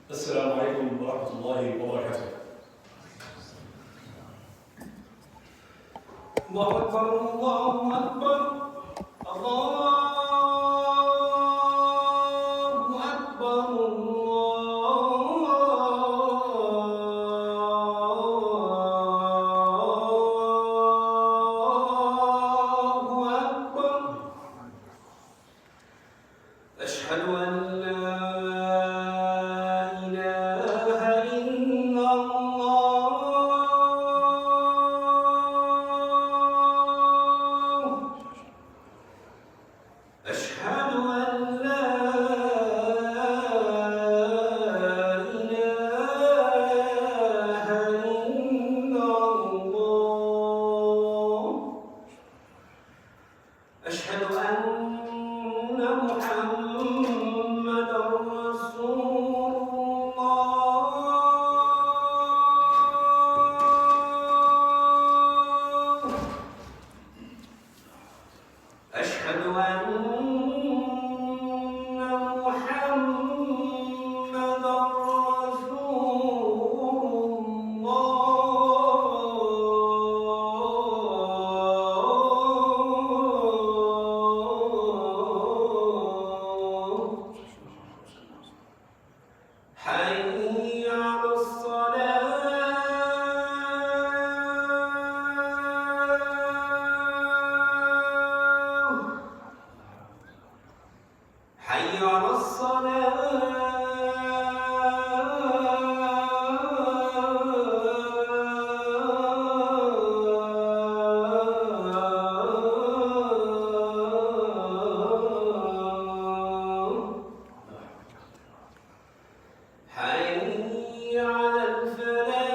السلام عليكم ورحمة الله وبركاته. الله أكبر الله أكبر الله أكبر الله أكبر. أشهد أن لا إله إلا الله. أشهد أن لا إله إلا الله. أشهد أن محمدًا رسول الله. أشهد أن محمدًا رسول الله. حي على الصلاة. حي على الصلاة. حي على الفلاح.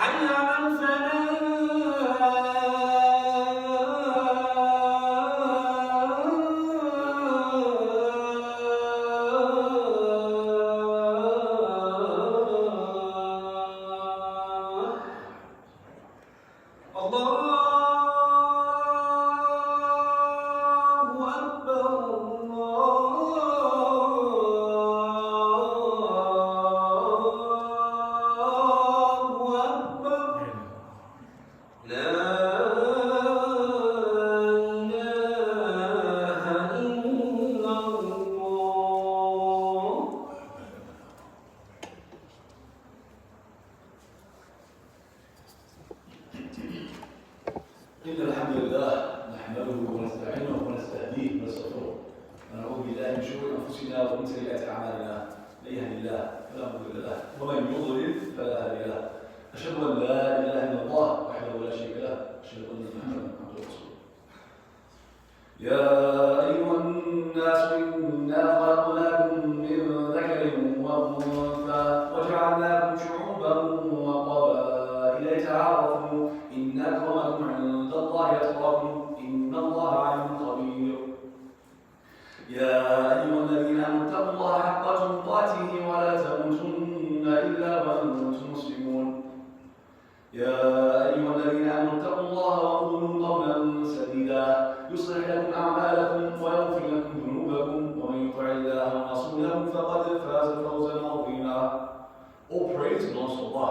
حي على الفلاح. الله أكبر الله أكبر. لا إله إلا الله. إن الحمد لله نحمده ونستعينه ونستهديه ونستغفره ونعوذ بالله من شرور أنفسنا ومن سيئات أعمالنا. من يهد الله فلا مضل له ومن يضلل فلا هادي له. أشهد أن لا إله إلا الله وحده لا شريك له. أشهد أن محمدا عبده ورسوله. يا أيها الناس إنا خلقناكم من ذكر وأنثى وجعلناكم شعوبا وقبائل لتعارفوا إن أكرمكم عند الله أتقاكم إن الله عليم خبير. يا أيها الذين آمنوا اتقوا الله حق تقاته ولا تموتن إلا وأنتم مسلمون. يا أيها الذين آمنوا اتقوا الله وقولوا قولا سديدا يصلح لكم أعمالكم ويغفر لكم ذنوبكم ومن يطع الله ورسوله فقد فاز فوزا عظيما. All praise belongs to Allah.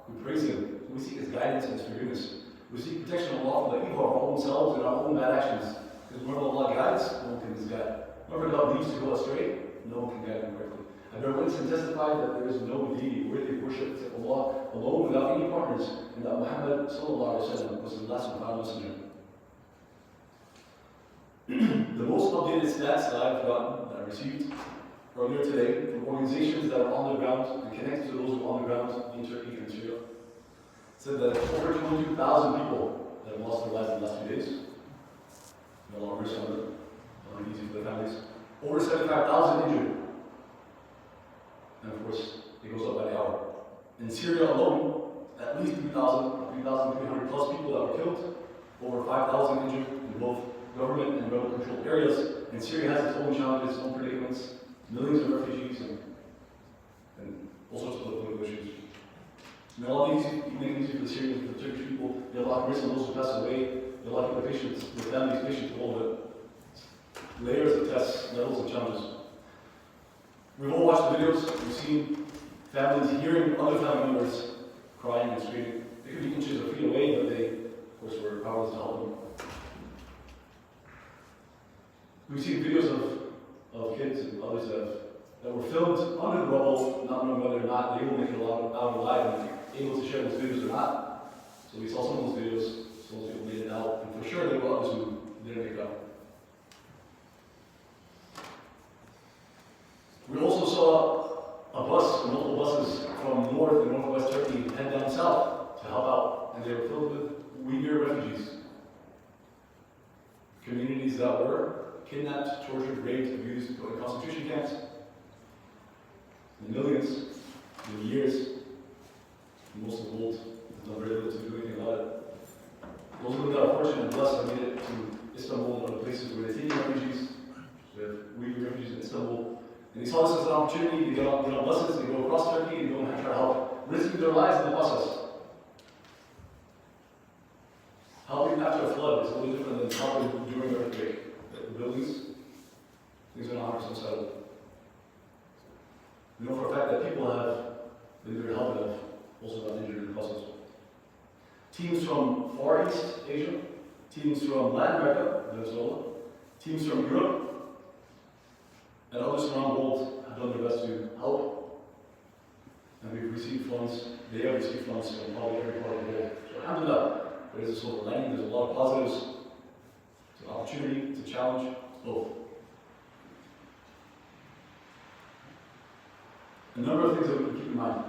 We praise Him. We seek His guidance and His forgiveness. We seek protection of Allah from the evil of our own selves and our own bad actions. Because wherever Allah guides, no one can misguide. Wherever God leads to go astray, no one can guide him correctly. I bear witness and testify that there is no deity worthy of worship except Allah alone without any partners, and that Muhammad sallallahu alaihi wasallam was the last and final messenger. The most updated stats that I've gotten, that I received earlier today from organizations that are on the ground and connected to those who are on the ground in Turkey and Syria, said that over 22,000 people that have lost their lives in the last few days. May Allah mercy on them. Allah make it easy for their families. Over 75,000 injured. And of course, it goes up by the hour. In Syria alone, at least 3,300 plus people that were killed, over 5,000 injured in both government and rebel-controlled areas. And Syria has its own challenges, its own predicaments, millions of refugees, and all sorts of political issues. May Allah make it easy for the Syrians, for the Turkish people. May Allah Allah mercy on those who passed away. May Allah keep the patients, the families patient to all the layers of tests, levels of challenges. We've all watched the videos, we've seen families hearing other family members crying and screaming. They could be inches or feet away, but they, of course, were powerless to help them. We've seen videos of kids and others that were filmed under the rubble, not knowing whether or not they will make it out alive and able to share those videos or not. So we saw some of those videos, some of those people made it out, and for sure there were others who didn't make it out. We also saw a bus, multiple buses from north and northwest Turkey head down south to help out, and they were filled with Uyghur refugees. Communities that were kidnapped, tortured, raped, abused, put in concentration camps. The millions, the years, most of the world has done very little to do anything about it. Those who are fortunate and blessed have made it to Istanbul and other places where they're taking refugees. We have Uyghur refugees in Istanbul. And they saw this as an opportunity to get on buses, they go across Turkey, and go and try to help, risking their lives in the process. Helping after a flood is a little different than helping during an earthquake. The buildings, things are not 100% settled. We know for a fact that people have been very helped and have also got injured in the process. Teams from Far East Asia, teams from Latin America, Venezuela, teams from Europe, and others around the world have done their best to help. And we've received funds, they have received funds from probably every part of the world. So alhamdulillah, there is a silver lining, there's a lot of positives. It's an opportunity, it's a challenge, it's both. A number of things that we can keep in mind.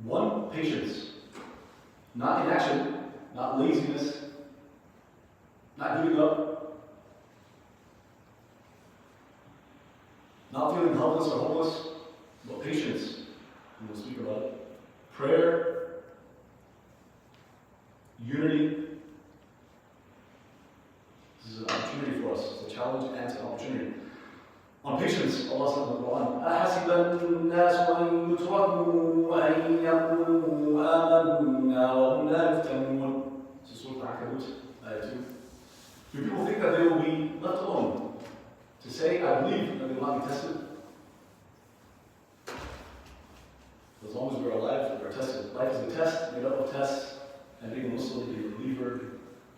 One, patience. Not inaction, not laziness, not giving up, not feeling helpless or hopeless, but patience. And we'll speak about it. Prayer, unity. This is an opportunity for us. It's a challenge and it's an opportunity. On patience, Allah says in the Quran, أَحَسِبَ النَّاسُ أَن يُتْرَكُوا أَن يَقُولُوا آمَنَّا وَهُمْ لَا يُفْتَنُونَ. This is Surah Al-Ankabut, Ayah 2. Do people think that they will be left alone to say, I believe, and they will not be tested? As long as we're alive, we're tested. Life is a test, made up of tests, and being a Muslim, being a believer,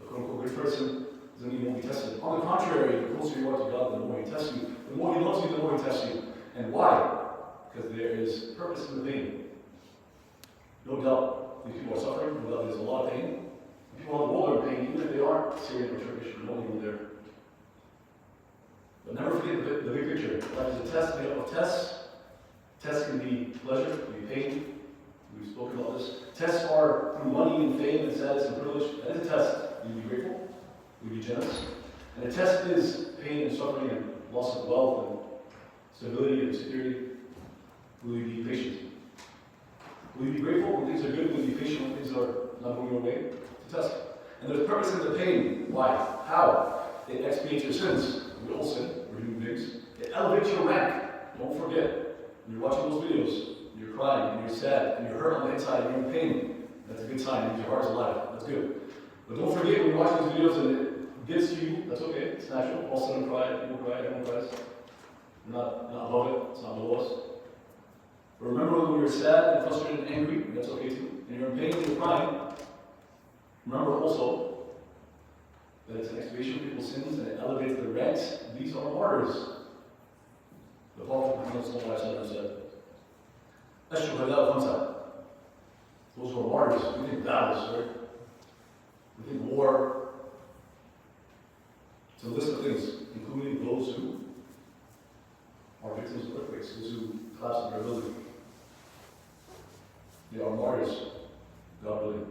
a quote-unquote good person, doesn't mean you won't be tested. On the contrary, the closer you are to God, the more He tests you. The more He loves you, the more He tests you. And why? Because there is purpose in the pain. No doubt, these people are suffering, no doubt there's a lot of pain. People on the world are in pain, even if they aren't Syrian or Turkish, or no even there. But never forget the big picture. Life is a test made up of tests. Tests can be pleasure, can be pain. We've spoken about this. Tests are through money and fame and status and privilege. That is a test. Will you be grateful? Will you be generous? And a test is pain and suffering and loss of wealth and stability and security. Will you be patient? Will you be grateful when things are good? Will you be patient when things are not going your way? It's a test. And there's purpose in the pain. Why? How? It expiates your sins. We all sin. We're human beings. It elevates your rank. Don't forget. When you're watching those videos, you're crying, and you're sad, and you're hurt on the inside, and you're in pain. That's a good sign. It means your heart is alive. That's good. But don't forget when you're watching these videos and it gets to you, that's okay. It's natural. All of a sudden cry, people cry, everyone cries. We're not above it. It's not below us. But remember when you're sad and frustrated and angry, that's okay too. And you're in pain and you're crying. Remember also that it's an expiation of people's sins and it elevates the ranks. These are martyrs. The Prophet Muhammad said, Ash-shuhada khamsa. Those who are martyrs, we think battles, right? We think war. It's a list of things, including those who are victims of earthquakes, those who collapse in their building. They are martyrs, God willing.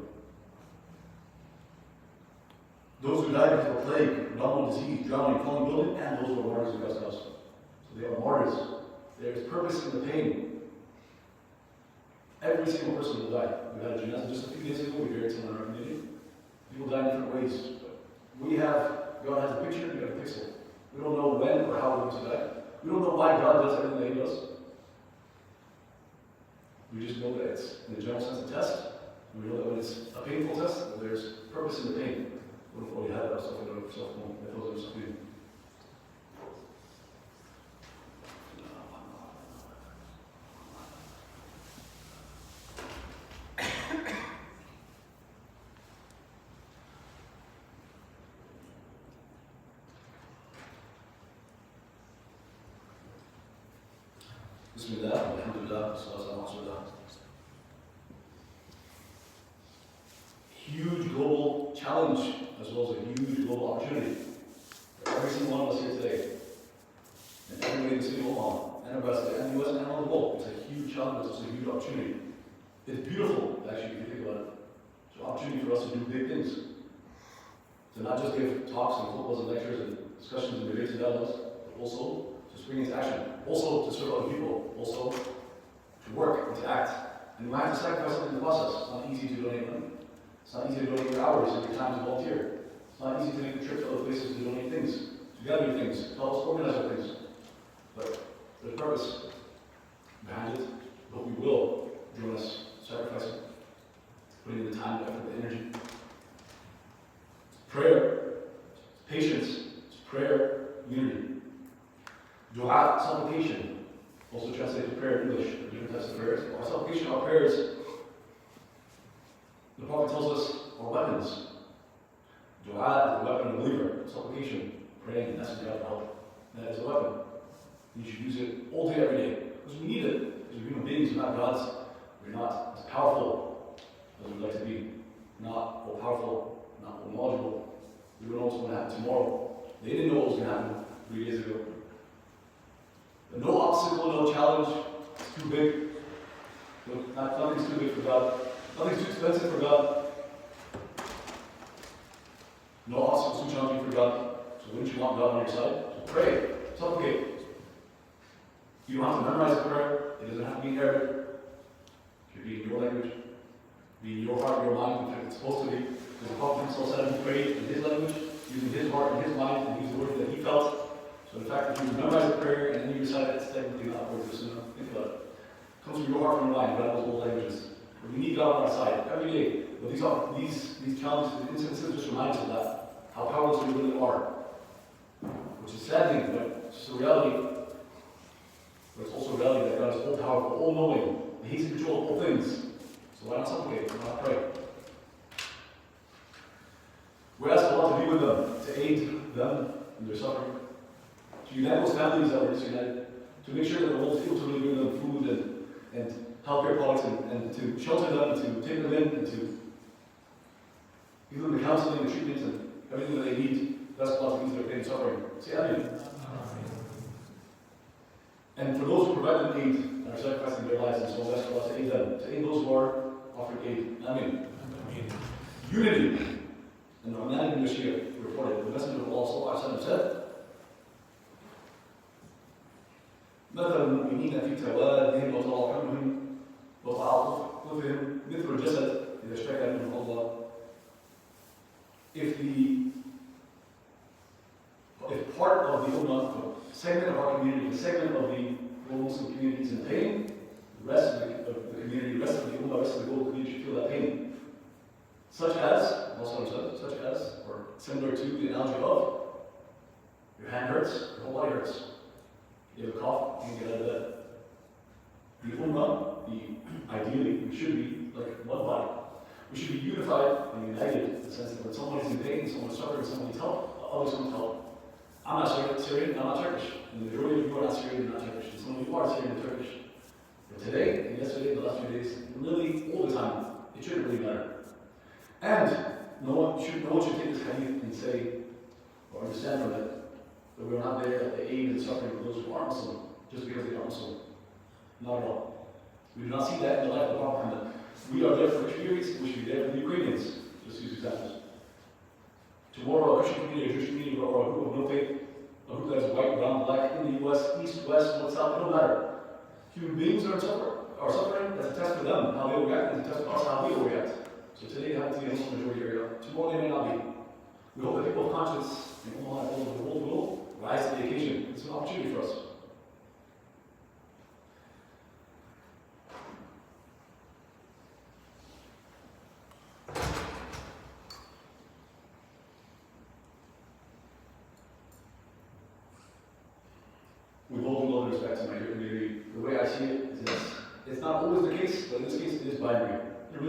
Those who died because of plague, abdominal disease, drowning, falling building, and those who are martyrs in God's house. So they are martyrs. There is purpose in the pain. Every single person will die. We had a janazah just a few days ago. We buried someone in our community. People die in different ways. God has a picture, we have a pixel. We don't know when or how we're going to die. We don't know why God does everything that He does. We just know that it's, in the general sense, a test. And we know that when it's a painful test, there's purpose in the pain. ولهذا أستغفر ربكم يفوز المستقيم. بسم الله والحمد لله والصلاة والسلام على رسول الله. Huge global challenge as well as a huge global opportunity for every single one of us here today. And everybody in the city of Omaha, and Nebraska, and the US, and around the world. It's a huge challenge, it's a huge opportunity. It's beautiful, actually, if you think about it. It's an opportunity for us to do big things. To not just give talks and khutbahs and lectures and discussions and debates and dialogues, but also to spring into action. Also to serve other people. Also to work and to act. And we have to sacrifice something in the process. It's not easy to donate money. It's not easy to donate your hours and your time to volunteer. It's not easy to make a trip to other places to donate things, to gather things, to help us organize our things. But there's purpose behind it. But we will join us, sacrificing, putting in the time, the effort, the energy. Prayer, patience, it's prayer, unity. Dua, supplication, also translated to prayer in English, there are different types of prayers. Our supplication, our prayers, the Prophet tells us, are weapons. Dua is the weapon of the believer. Supplication, praying, and asking God for help. That is a weapon. You should use it all day, every day. Because we need it. Because we're human beings, we're not gods. We're not as powerful as we'd like to be. We're not all powerful, not all knowledgeable. We don't know what's going to happen tomorrow. They didn't know what was going to happen 3 days ago. But no obstacle, no challenge is too big. Nothing's too big for God. Nothing's too expensive for God. No obstacle too challenging for God. So wouldn't you want God on your side? So pray, supplicate. You don't have to memorize the prayer. It doesn't have to be in Arabic. It could be in your language. Be in your heart, your mind, which it's supposed to be. Because the Prophet said he prayed in his language, using his heart and his mind, and using the words that he felt. So in fact, if you memorize the prayer and then you recite it, it's technically not according to Sunnah. Think about it. It comes from your heart and your mind, God knows all languages. But we need God on our side every day. But these challenges and instances just remind us of that. How powerless we really are. Which is saddening, but it's just a reality. But it's also a reality that God is all powerful, all knowing, and He's in control of all things. So why not supplicate? Why not pray? We ask Allah to be with them, to aid them in their suffering, to unite those families that were disunited, to make sure that the whole able to really bring them food and healthcare products and to shelter them, to take them in, and to give them the counseling, the treatment, and everything that they need. That's Allah to ease their pain and suffering. Say Amen. And for those who provide them aid and are sacrificing their lives, and so we ask Allah to aid them, to aid those who are offering aid. Amen. Unity. And Nu'man ibn Bashir reported, the Messenger of Allah said, مثل المؤمنين في توادهم وتراحمهم وتعاطفهم مثل الجسد إذا اشتكى منه الله. If part of the Ummah, a segment of our community, a segment of the Muslim community is in pain, the rest of the community, the rest of the Ummah, the rest of the global community should feel that pain. Such as, or similar to the analogy of, your hand hurts, your whole body hurts. You have a cough, you can get out of bed. The Ummah, ideally, we should be like one body. We should be unified and united in the sense that when someone is in pain, someone is suffering, someone needs help, others want help. I'm not Syrian, I'm not Turkish. And the majority of you are not Syrian and not Turkish. And some of you are Syrian and Turkish. But today, and yesterday, the last few days, really all the time, it shouldn't really matter. And no one should take this hadith and say, or understand from it, that we're not there at the aid and suffering of those who aren't Muslim, just because they are Muslim. Not at all. We do not see that in the life of the Prophet Muhammad. We are there for Kashmiris, we should be there for the Ukrainians, just to use examples. Tomorrow, a Christian community, a Jewish community, or a group of no faith, a group that is white, brown, black, in the US, east, west, north, south, it don't matter. Human beings are suffering, that's a test for them, how they will react, and a test for us, how we will react. So today, they happen to be a Muslim majority area. Tomorrow, they may not be. We hope that people of conscience and all over the world will rise to the occasion. It's an opportunity for us.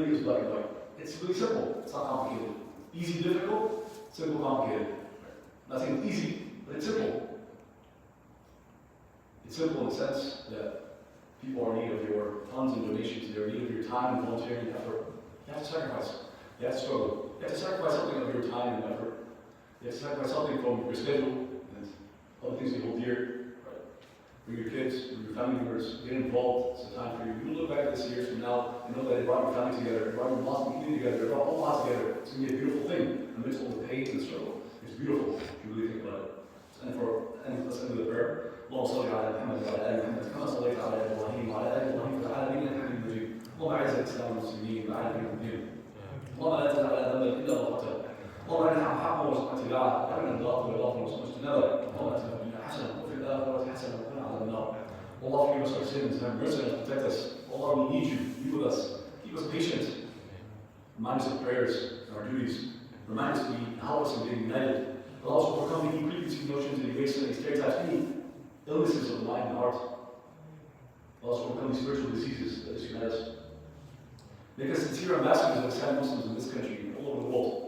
really is black and white. It's really simple. It's not complicated. Easy, difficult, simple, complicated. I'm not saying it's easy, but it's simple. It's simple in the sense that people are in need of your funds and donations. They're in need of your time and volunteering effort. You have to sacrifice. You have to struggle. You have to sacrifice something of your time and effort. You have to sacrifice something from your schedule and other things you hold dear. Bring your kids, bring your family members, get involved. It's a time for you. You look back at this years from now and know that it brought your family together, it brought your Muslim community together, it brought all of us together. It's going to be a beautiful thing amidst all the pain and the struggle. It's beautiful if you really think about it. And let's end with a prayer. اللهم صل على محمد وعلى ال محمد كما صليت على ابراهيم وعلى ال ابراهيم في العالمين انك حميد مجيد. اللهم اعز الاسلام والمسلمين وعلى الدين. اللهم لا تدع على ذنب الا غفرته. اللهم ارنا حقه وارزقنا اتباعه وارنا الباطل والباطل وارزقنا اجتنابه. اللهم اتنا في الدنيا حسنه وفي الاخره حسنه وقنا عذاب النار. Allah, forgive us our sins, have mercy on us, protect us. Allah, we need you. Be with us. Keep us patient. Remind us of prayers and our duties. Remind us to help us in being united. Allow us to overcome any preconceived notions and erase any stereotypes, any illnesses of the mind and heart. Allow us to overcome these spiritual diseases that disunite us. Make us sincere ambassadors of Islam Muslims in this country and all over the world.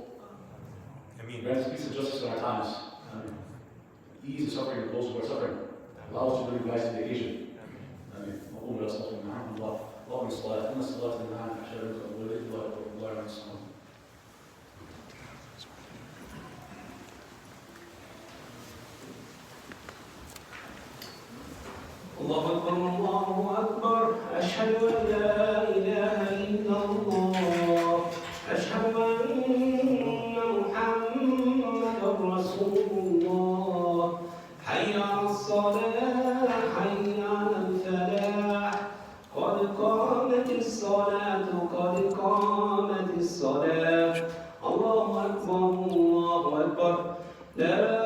Grant us peace and justice in our times. Amen. Ease the suffering of those who are suffering. Allow us to really rise to the occasion. Amen. اللهم لا صلاة إلا الله. اللهم الصلاة إن الصلاة تنهى عن الفحشاء والمنكر والبغي والله عن الصلاة. الله أكبر الله أكبر أشهد أن لا إله إلا الله أشهد أن محمدا رسول الله حي على الصلاة حي على الفلاح قد قامت الصلاة قد قامت الصلاة الله أكبر لا